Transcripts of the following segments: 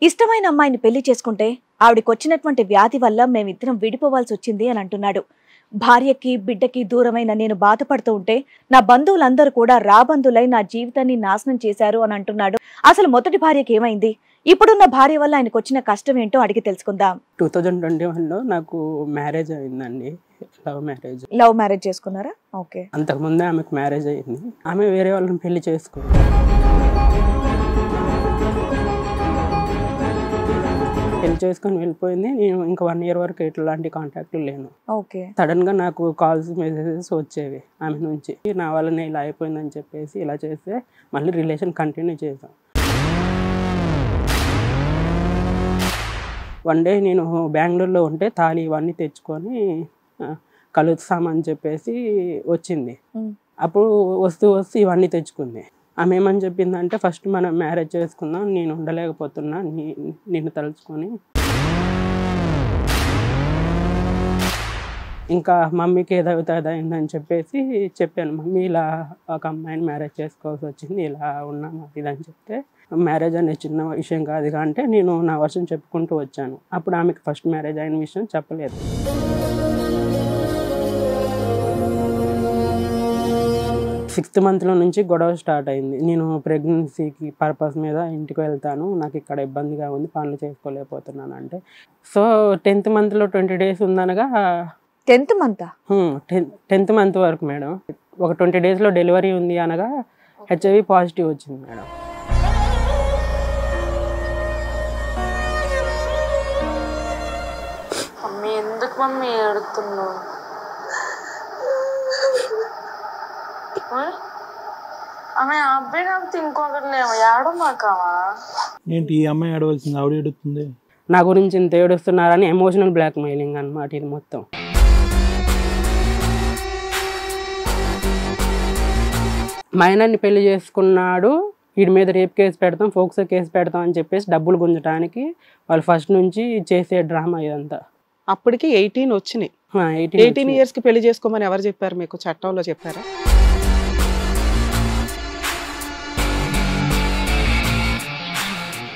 ఇష్టమైన అమ్మాయిని పెళ్లి చేసుకుంటే ఆవిడకొచ్చినటువంటి వ్యాధి వల్ల మేమిద్దరం విడిపోవాల్సి వచ్చింది అని అంటున్నాడు. భార్యకి బిడ్డకి దూరమైన నేను బాధపడుతూ ఉంటే నా బంధువులందరూ కూడా రాబంధులై నా జీవితాన్ని నాశనం చేశారు అని అంటున్నాడు. అసలు మొదటి భార్యకి ఏమైంది, ఇప్పుడున్న భార్య వల్ల ఆయనకు వచ్చిన కష్టం ఏంటో అడిగి తెలుసుకుందాం. 2021లో నాకు మ్యారేజ్ అయిందండి. లవ్ మ్యారేజ్ చేసుకున్నారా? ఓకే. అంతకుముందే ఆమెకు మ్యారేజ్ అయింది. ఆమె వేరే వాళ్ళని పెళ్లి చేసుకుంది. పెళ్లి చేసుకొని వెళ్ళిపోయింది. నేను ఇంకా 1 year వరకు ఎట్లాంటి కాంటాక్ట్ లేను. ఓకే. సడన్ గా నాకు కాల్స్ మెసేజెస్ వచ్చేవి ఆమె నుంచి. నా వల్లనే ఇలా అయిపోయిందని చెప్పేసి ఇలా చేస్తే మళ్ళీ రిలేషన్ కంటిన్యూ చేసాం. వన్ డే నేను బెంగళూరులో ఉంటే తాళి ఇవన్నీ తెచ్చుకొని కలుస్తామని చెప్పేసి వచ్చింది. అప్పుడు వస్తూ ఇవన్నీ తెచ్చుకుంది. ఆమె ఏమని చెప్పిందంటే, ఫస్ట్ మనం మ్యారేజ్ చేసుకుందాం, నేను ఉండలేకపోతున్నా నిన్ను తలుచుకొని. ఇంకా మమ్మీకి ఏదైందని చెప్పేసి చెప్పాను. మమ్మీ ఇలా ఒక అమ్మాయిని మ్యారేజ్ చేసుకోవాల్సి వచ్చింది, ఇలా ఉన్నాము ఇదని చెప్తే, మ్యారేజ్ అనే చిన్న విషయం కాదుగా అంటే నేను నా వర్షం చెప్పుకుంటూ వచ్చాను. అప్పుడు ఆమెకి ఫస్ట్ మ్యారేజ్ అయిన విషయం చెప్పలేదు. 6th month నుంచి గొడవ స్టార్ట్ అయింది. నేను ప్రెగ్నెన్సీకి పర్పస్ మీద ఇంటికి వెళ్తాను, నాకు ఇక్కడ ఇబ్బందిగా ఉంది, పనులు చేసుకోలేకపోతున్నాను అంటే. So 10th monthలో 20 days ఉందనగా 10th month 10th month వరకు మేడం. ఒక 20 daysలో డెలివరీ ఉంది అనగా HIV పాజిటివ్ వచ్చింది మేడం. ఎందుకు మమ్మీ ఏడుతున్నావు? ఆమె అబ్బాయి నాకు ఇంకొకటి లేవు ఏడో మాకవా ఏంటి ఈ అమ్మాయి ఏడవలసింది, ఆవిడ ఏడుతుంది. నా గురించి ఇంత ఏడుస్తున్నారని ఎమోషనల్ బ్లాక్ మెయిలింగ్ అనమాట ఇది మొత్తం. మైనర్ని పెళ్లి చేసుకున్నాడు, వీడి మీద రేప్ కేసు పెడతాం, ఫోక్సో కేసు పెడతాం అని చెప్పేసి డబ్బులు గుంజటానికి వాళ్ళు ఫస్ట్ నుంచి చేసే డ్రామా ఇదంతా. అప్పటికి 18 వచ్చినాయి. 18 yearsకి పెళ్లి చేసుకోమని ఎవరు చెప్పారు మీకు? చట్టంలో చెప్పారా?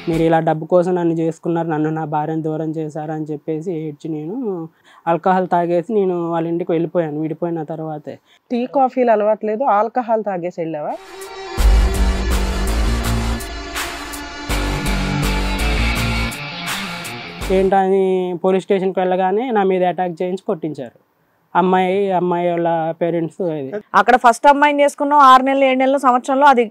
మీరు ఇలా డబ్బు కోసం నన్ను చేసుకున్నారు, నన్ను నా భార్యను దూరం చేశారు అని చెప్పేసి ఏడ్చి నేను ఆల్కహాల్ తాగేసి నేను వాళ్ళ ఇంటికి వెళ్ళిపోయాను. విడిపోయిన తర్వాతే. టీ కాఫీలు అలవాట్లేదు, ఆల్కహాల్ తాగేసి వెళ్ళావా? ఏంటని పోలీస్ స్టేషన్కి వెళ్ళగానే నా మీద అటాక్ చేయించి కొట్టించారు. అమ్మాయి వాళ్ళ పేరెంట్స్. అక్కడ ఫస్ట్ అమ్మాయిని చేసుకున్నాం 6 నెలలు 7 నెలలు సంవత్సరంలో, అది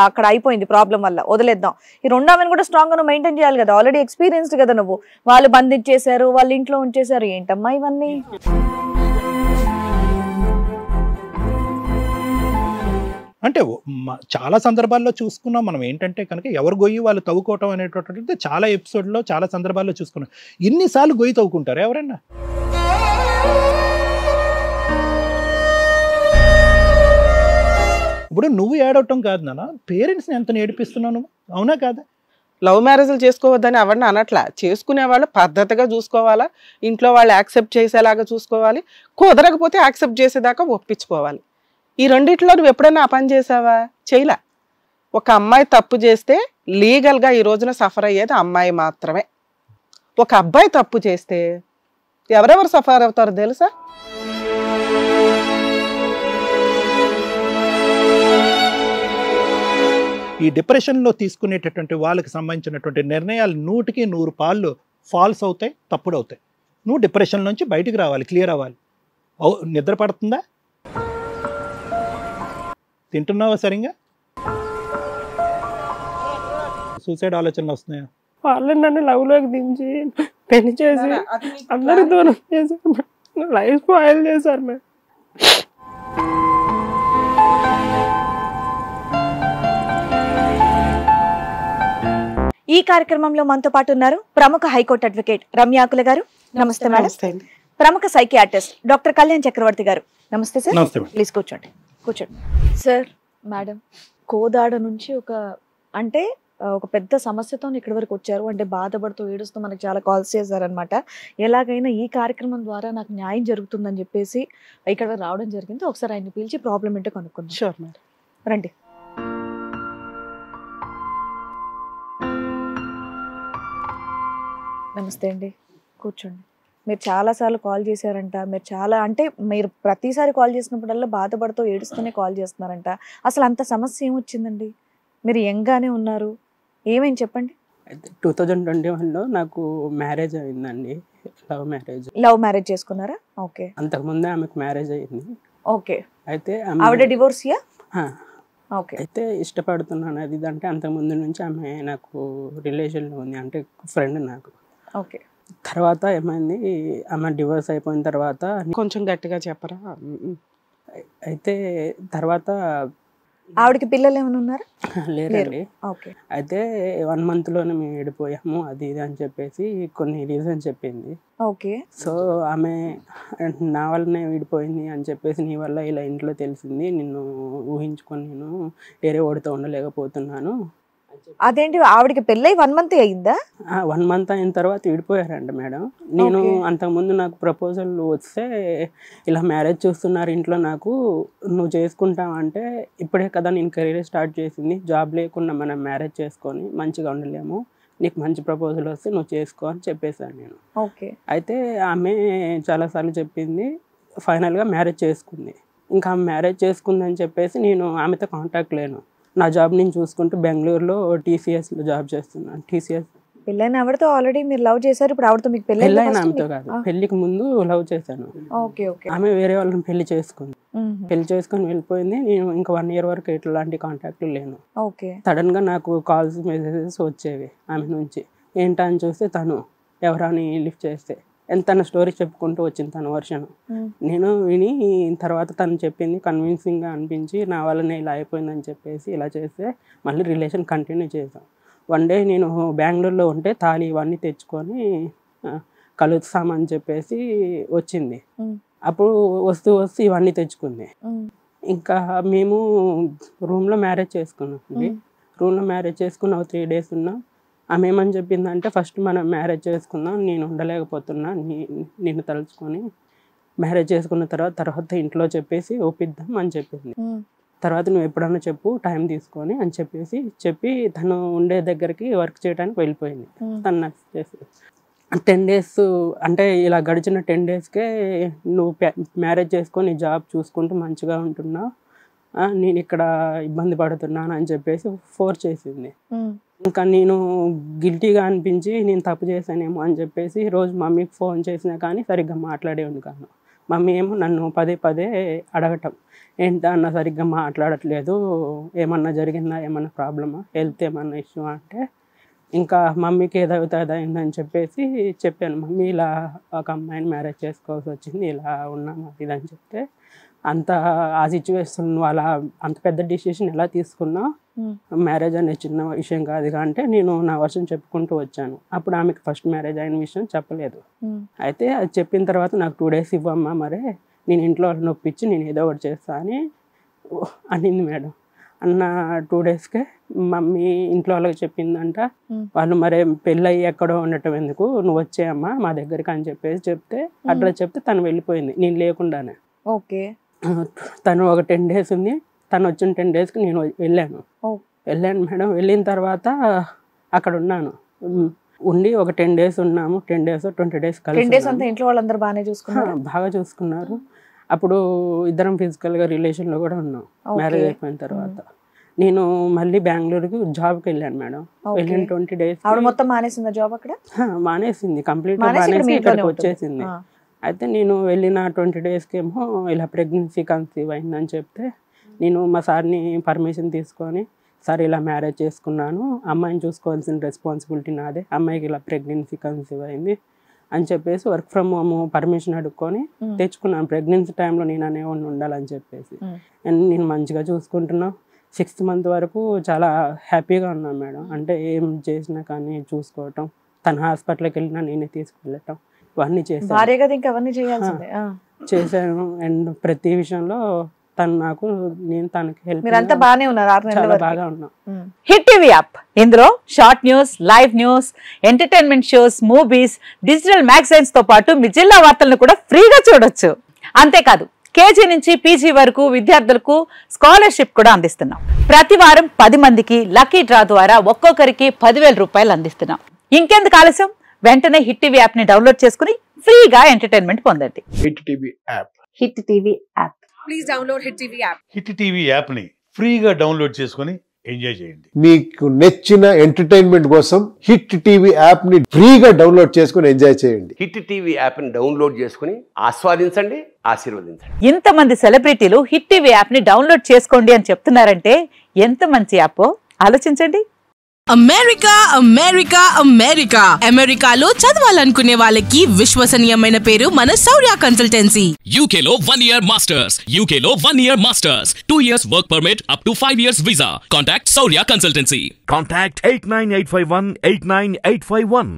అక్కడ అయిపోయింది ప్రాబ్లం వల్ల, వదిలేద్దాం. ఈ రెండో ఆమెను కూడా స్ట్రాంగ్ గా మెయింటైన్ చేయాలి కదా, ఆల్రెడీ ఎక్స్పీరియన్స్డ్ కదా నువ్వు. వాళ్ళు బంధించేశారు, వాళ్ళ ఇంట్లో ఉంచేశారు, ఏంటమ్మా ఇవన్నీ? అంటే చాలా సందర్భాల్లో చూసుకున్నాం మనం. ఏంటంటే కనుక ఎవరు గొయ్యి వాళ్ళు తవ్వుకోవటం అనేటటువంటిది చాలా ఎపిసోడ్లో చాలా సందర్భాల్లో చూసుకున్నాం. ఇన్నిసార్లు గొయ్యి తవ్వుకుంటారు ఎవరైనా? ఇప్పుడు నువ్వు ఏడవటం కాదు నాన్న, పేరెంట్స్ని ఎంత ఏడిపిస్తున్నావు నువ్వు, అవునా కాదా? లవ్ మ్యారేజ్లు చేసుకోవద్దని ఎవరిని అనట్లా. చేసుకునే వాళ్ళు పద్ధతిగా చూసుకోవాలా, ఇంట్లో వాళ్ళు యాక్సెప్ట్ చేసేలాగా చూసుకోవాలి, కుదరకపోతే యాక్సెప్ట్ చేసేదాకా ఒప్పించుకోవాలి. ఈ రెండిట్లో నువ్వు ఎప్పుడైనా ఆ పని చేసావా? చేయలే. ఒక అమ్మాయి తప్పు చేస్తే లీగల్గా ఈ రోజున సఫర్ అయ్యేది అమ్మాయి మాత్రమే. ఒక అబ్బాయి తప్పు చేస్తే ఎవరెవరు సఫర్ అవుతారో తెలుసా? ఈ డిప్రెషన్లో తీసుకునేటటువంటి వాళ్ళకి సంబంధించినటువంటి నిర్ణయాలు 100కి 100 పాళ్ళు ఫాల్స్ అవుతాయి, తప్పుడు అవుతాయి. నువ్వు డిప్రెషన్ నుంచి బయటికి రావాలి, క్లియర్ అవ్వాలి. నిద్ర పడుతుందా? తింటున్నావా సరిగ్గా? సూసైడ్ ఆలోచనలు వస్తున్నాయా? వాళ్ళు నన్ను లవ్లోకి దించి పెళ్లి చేసి అందరూ దూరం చేశారు, లైఫ్ స్పాయిల్ చేశారు మేడం. ఈ కార్యక్రమంలో మనతో పాటు ఉన్నారు ప్రముఖ హైకోర్టు అడ్వకేట్ రమ్యాకుల గారు. నమస్తే మేడం. ప్రముఖ సైకియాట్రిస్ట్ డాక్టర్ కళ్యాణ్ చక్రవర్తి గారు. నమస్తే సార్. ప్లీజ్ కూర్చోండి. సార్, మేడం, కోదాడ నుంచి ఒక పెద్ద సమస్యతో ఇక్కడి వరకు వచ్చారు. అంటే బాధపడుతూ ఏడుస్తూ మనకి చాలా కాల్స్ చేశారనమాట. ఎలాగైనా ఈ కార్యక్రమం ద్వారా నాకు న్యాయం జరుగుతుందని చెప్పేసి ఇక్కడ రావడం జరిగింది. ఒకసారి ఆయన్ని పిలిచి ప్రాబ్లం ఏంటో కనుక్కుందాం. షూర్ మేడం, రండి. నమస్తే అండి, కూర్చోండి. మీరు చాలాసార్లు కాల్ చేశారంట, మీరు ప్రతిసారి కాల్ చేసినప్పుడల్లా బాధపడుతూ ఏడుస్తూనే కాల్ చేస్తున్నారంట. అసలు అంత సమస్య ఏమొచ్చిందండి? మీరు యంగానే ఉన్నారు, ఏమేమి చెప్పండి. అయితే 2021లో నాకు మ్యారేజ్ అయిందండి, లవ్ మ్యారేజ్ చేసుకున్నారా? ఓకే. అంతకుముందే ఆమెకు మ్యారేజ్ అయింది. ఓకే. అయితే ఆవిడ డివోర్సియా? ఓకే. అయితే ఇష్టపడుతున్నాను అది ఇది అంటే అంతకుముందు నుంచి ఆమె నాకు రిలేషన్లో ఉంది, అంటే ఫ్రెండ్ నాకు. ఓకే. తర్వాత ఏమైంది, ఆమె డివోర్స్ అయిపోయిన తర్వాత కొంచెం గట్టిగా చెప్పరా? అయితే తర్వాత ఆవిడకి పిల్లలు ఏమైనా ఉన్నారా? లేరండి. ఓకే. అయితే 1 monthలోనే మేము విడిపోయాము అది ఇది అని చెప్పేసి కొన్ని రీజన్ చెప్పింది. ఓకే. సో ఆమె నా వల్లనే విడిపోయింది అని చెప్పేసి, నీ వల్ల ఇలా ఇంట్లో తెలిసింది, నిన్ను ఊహించుకొని నేను వేరే ఓడితో ఉండలేకపోతున్నాను. అదేంటి, ఆవిడకి పెళ్ళై 1 month అయిందా? 1 month అయిన తర్వాత విడిపోయారంట మేడం. నేను అంతకుముందు నాకు ప్రపోజల్ వస్తే ఇలా మ్యారేజ్ చూస్తున్నారు ఇంట్లో, నాకు నువ్వు చేసుకుంటావంటే ఇప్పుడే కదా నేను కెరీర్ స్టార్ట్ చేసింది, జాబ్ లేకుండా మనం మ్యారేజ్ చేసుకొని మంచిగా ఉండలేము, నీకు మంచి ప్రపోజల్ వస్తే నువ్వు చేసుకో అని చెప్పేశాను నేను. ఓకే. అయితే ఆమె చాలాసార్లు చెప్పింది, ఫైనల్గా మ్యారేజ్ చేసుకుంది. ఇంకా ఆమె మ్యారేజ్ చేసుకుందని చెప్పేసి నేను ఆమెతో కాంటాక్ట్ లేను. నా జాబ్ నేను చూసుకుంటూ బెంగళూరులో TCSలో జాబ్ చేస్తున్నాను. TCS పెళ్ళైన ఆవిడతో ఆల్రెడీ మీరు లవ్ చేశారు, ఇప్పుడు ఆవిడతో మీకు పెళ్ళైన ఆమెతో కాదు, పెళ్లికి ముందు లవ్ చేశాను. ఓకే. ఓకే. ఆమె వేరే వాళ్ళని పెళ్లి చేసుకుంది, పెళ్లి చేసుకొని వెళ్ళిపోయింది. నేను ఇంకా 1 year వరకు ఎట్లాంటి కాంటాక్ట్ లేను. ఓకే. సడన్ గా నాకు కాల్స్ మెసేజెస్ వచ్చేవి ఆమె నుంచి. ఏంటా అని చూస్తే తను ఎవరాని లిఫ్ట్ చేస్తే తన స్టోరీ చెప్పుకుంటూ వచ్చింది తన వర్షన్. నేను విని తర్వాత తను చెప్పింది కన్విన్సింగ్గా అనిపించి నా వల్లనే ఇలా అయిపోయిందని చెప్పేసి ఇలా చేస్తే మళ్ళీ రిలేషన్ కంటిన్యూ చేసాం. 1 day నేను బెంగళూరులో ఉంటే తాళి ఇవన్నీ తెచ్చుకొని కలుస్తామని చెప్పేసి వచ్చింది. అప్పుడు వస్తూ ఇవన్నీ తెచ్చుకుంది. ఇంకా మేము రూమ్లో మ్యారేజ్ చేసుకున్నాం అండి. రూమ్లో మ్యారేజ్ చేసుకున్న 3 days ఉన్నాం. ఆమె ఏమని చెప్పిందంటే, ఫస్ట్ మనం మ్యారేజ్ చేసుకుందాం, నేను ఉండలేకపోతున్నా నిన్ను తలుచుకొని, మ్యారేజ్ చేసుకున్న తర్వాత ఇంట్లో చెప్పేసి ఒప్పిద్దాం అని చెప్పింది. తర్వాత నువ్వు ఎప్పుడన్నా చెప్పు టైం తీసుకొని అని చెప్పి తను ఉండే దగ్గరికి వర్క్ చేయడానికి వెళ్ళిపోయింది. తను నాకు చేసి 10 days అంటే ఇలా గడిచిన 10 daysకే నువ్వు మ్యారేజ్ చేసుకొని జాబ్ చూసుకుంటూ మంచిగా ఉంటున్నావు, నేను ఇక్కడ ఇబ్బంది పడుతున్నాను అని చెప్పేసి ఫోర్స్ చేసింది. ఇంకా నేను గిల్టీగా అనిపించి నేను తప్పు చేశానేమో అని చెప్పేసి రోజు మమ్మీకి ఫోన్ చేసినా కానీ సరిగ్గా మాట్లాడేవాడిని కాను. మమ్మీ ఏమో నన్ను పదే అడగటం, ఏంటా అన్న సరిగ్గా మాట్లాడట్లేదు, ఏమన్నా జరిగిందా, ఏమన్నా ప్రాబ్లమా, హెల్త్ ఏమన్నా ఇష్యూ అంటే ఇంకా మమ్మీకి ఏదైందని చెప్పేసి చెప్పాను. మమ్మీ ఇలా ఒక అమ్మాయిని మ్యారేజ్ చేసుకోవాల్సి వచ్చింది, ఇలా ఉన్నాము అది అని చెప్తే, ఆ సిచ్యువేషన్ అలా అంత పెద్ద డిసిషన్ ఎలా తీసుకున్నా, మ్యారేజ్ అనే చిన్న విషయం కాదు అంటే నేను నా వర్షం చెప్పుకుంటూ వచ్చాను. అప్పుడు ఆమెకు ఫస్ట్ మ్యారేజ్ అయిన విషయం చెప్పలేదు. అయితే అది చెప్పిన తర్వాత నాకు 2 days ఇవ్వమ్మా, మరే నేను ఇంట్లో వాళ్ళని నొప్పించి నేను ఏదో ఒకటి చేస్తా అని అనింది మేడం. అన్న 2 daysకే మమ్మీ ఇంట్లో వాళ్ళకి చెప్పిందంట. వాళ్ళు మరే పెళ్ళయి ఎక్కడో ఉండటం ఎందుకు, నువ్వు వచ్చేయమ్మా మా దగ్గరికి అని చెప్పేసి చెప్తే అడ్రస్ చెప్తే తను వెళ్ళిపోయింది నేను లేకుండానే. ఓకే. తను ఒక 10 days ఉంది, తను వచ్చిన 10 daysకి నేను వెళ్ళాను మేడం. వెళ్ళిన తర్వాత అక్కడ ఉన్నాను, ఉండి ఒక 10 days ఉన్నాము. 10 days 20 days కలిసి ఇంట్లో వాళ్ళందరూ బాగా చూసుకున్నారు. అప్పుడు ఇద్దరం ఫిజికల్గా రిలేషన్లో కూడా ఉన్నాం. మ్యారేజ్ అయిపోయిన తర్వాత నేను మళ్ళీ బెంగళూరుకి జాబ్కి వెళ్ళాను మేడం. వెళ్ళిన 20 days మొత్తం మానేసింది జాబ్ అక్కడ, మానేసింది కంప్లీట్గా మానేసి ఇక్కడికి వచ్చేసింది. అయితే నేను వెళ్ళిన 20 daysకి ఏమో ఇలా ప్రెగ్నెన్సీ కన్సీవ్ అయిందని చెప్తే నేను మా సార్ని పర్మిషన్ తీసుకొని, సార్ ఇలా మ్యారేజ్ చేసుకున్నాను, అమ్మాయిని చూసుకోవాల్సిన రెస్పాన్సిబిలిటీ నాదే, అమ్మాయికి ఇలా ప్రెగ్నెన్సీ కన్సీవ్ అయింది అని చెప్పేసి వర్క్ ఫ్రమ్ హోమ్ పర్మిషన్ అడుక్కొని తెచ్చుకున్నాను. ప్రెగ్నెన్సీ టైంలో నేను అనేవాడిని ఉండాలని చెప్పేసి. అండ్ నేను మంచిగా చూసుకుంటున్నాను. 6th month వరకు చాలా హ్యాపీగా ఉన్నాను మేడం. అంటే ఏం చేసినా కానీ చూసుకోవటం, తన హాస్పిటల్కి వెళ్ళినా నేనే తీసుకువెళ్ళటం ఇవన్నీ చేశాను. అండ్ ప్రతి విషయంలో తను నాకు, నేను తనకి హెల్ప్, చాలా బాగా ఉన్నాం. హిట్ టీవీ యాప్, ఇందులో short news, live news, entertainment shows, movies, digital magazines తో పాటు మీ జిల్లా వార్తలను కూడా ఫ్రీగా చూడొచ్చు. అంతేకాదు KG నుంచి PG వరకు విద్యార్థులకు స్కాలర్షిప్ కూడా అందిస్తున్నాం. ప్రతి వారం 10 మందికి లక్కీ డ్రా ద్వారా ఒక్కొక్కరికి 10,000 రూపాయలు అందిస్తున్నాం. ఇంకెందుకు ఆలస్యం, వెంటనే హిట్ టీవీ యాప్ ని డౌన్లోడ్ చేసుకుని ఫ్రీగా ఎంటర్టైన్మెంట్ పొందండి. Hit TV app. Hit TV app. Please download hit TV app. Hit TV app ని ఫ్రీగా డౌన్లోడ్ చేసుకుని ఎంజాయ్ చేయండి. మీకు నచ్చిన ఎంటర్టైన్మెంట్ కోసం హిట్ టీవీ యాప్ ని ఫ్రీగా డౌన్లోడ్ చేసుకుని ఎంజాయ్ చేయండి. హిట్ టీవీ యాప్ ని డౌన్లోడ్ చేసుకుని ఆస్వాదించండి, ఆశీర్వదించండి. ఇంతమంది సెలబ్రిటీలు హిట్ టీవీ యాప్ ని డౌన్లోడ్ చేసుకోండి అని చెప్తున్నారంటే ఎంత మంచి యాప్ ఆలోచించండి. అమెరికా అమెరికా అమెరికా అమెరికాలో చదవాలనుకునే వాళ్ళకి విశ్వసనీయమైన పేరు మన శౌర్య కన్సల్టెన్సీ. UK లో 1 year masters, UK లో 1 year masters, 2 years work permit up to 5 years visa. Contact Saurya Consultancy. Contact 89851 89851.